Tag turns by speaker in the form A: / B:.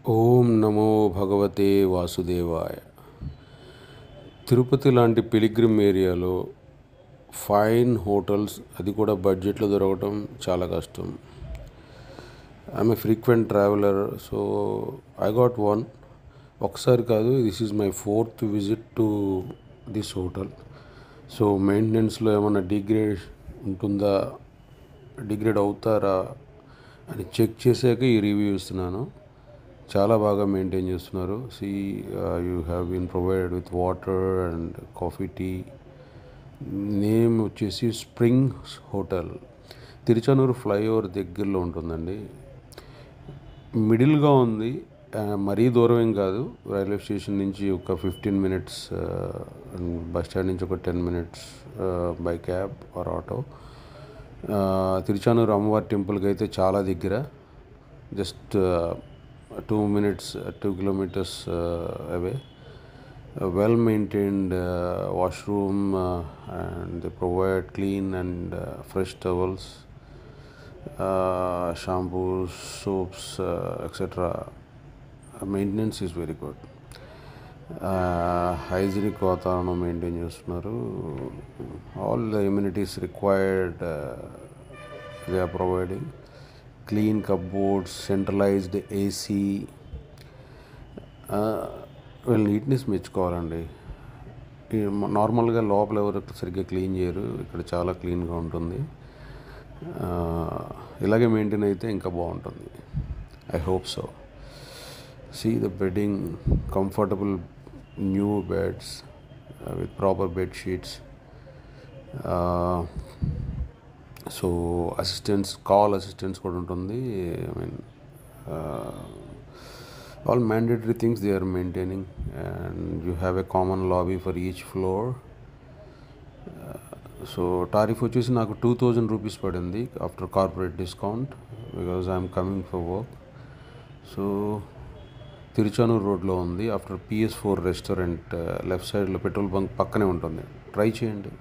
A: ఓం నమో భగవతే వాసుదేవాయ. తిరుపతి లాంటి పిలిగ్రిమ్ ఏరియాలో ఫైన్ హోటల్స్, అది కూడా బడ్జెట్లో దొరకటం చాలా కష్టం. I'm a frequent traveller, so I got one. ఒకసారి కాదు, this is my 4th visit to this hotel. So మెయింటెనెన్స్లో ఏమైనా డిగ్రేడ్ ఉంటుందా, డిగ్రేడ్ అవుతారా అని చెక్ చేశాక ఈ రివ్యూ ఇస్తున్నాను. చాలా బాగా మెయింటైన్ చేస్తున్నారు. You have been provided with water and coffee, tea. Name వచ్చేసి స్ప్రింగ్ హోటల్. తిరుచానూరు ఫ్లైఓవర్ దగ్గరలో ఉంటుందండి. మిడిల్గా ఉంది, మరీ దూరం ఏం కాదు. రైల్వే స్టేషన్ నుంచి ఒక 15 minutes, బస్ స్టాండ్ నుంచి ఒక 10 minutes by cab are auto. Tiruchanur అమ్మవారి టెంపుల్కి అయితే చాలా దగ్గర, just 2 minutes, 2 kilometers away. A well-maintained washroom, and they provide clean and fresh towels, shampoos, soaps, etc. Maintenance is very good. Hygienic వాతావరణం మెయింటైన్ చేస్తున్నారు. All the amenities required they are providing. Clean cupboards, centralized AC. వీళ్ళు neatness మెచ్చుకోవాలండి. నార్మల్గా లోపల ఎవరు సరిగ్గా clean చేయరు, ఇక్కడ చాలా క్లీన్గా ఉంటుంది. ఇలాగే మెయింటైన్ అయితే ఇంకా బాగుంటుంది. I hope so. See the bedding, comfortable new beds with proper bed sheets. So call assistants కూడా ఉంటుంది. I mean all mandatory things they are maintaining, and you have a common lobby for each floor. So tariff వచ్చేసి నాకు 2000 rupees పడింది after corporate discount, because I'm coming for work. So Tiruchanur రోడ్లో ఉంది, after PS4 restaurant left సైడ్లో petrol bunk పక్కనే ఉంటుంది. Try చేయండి.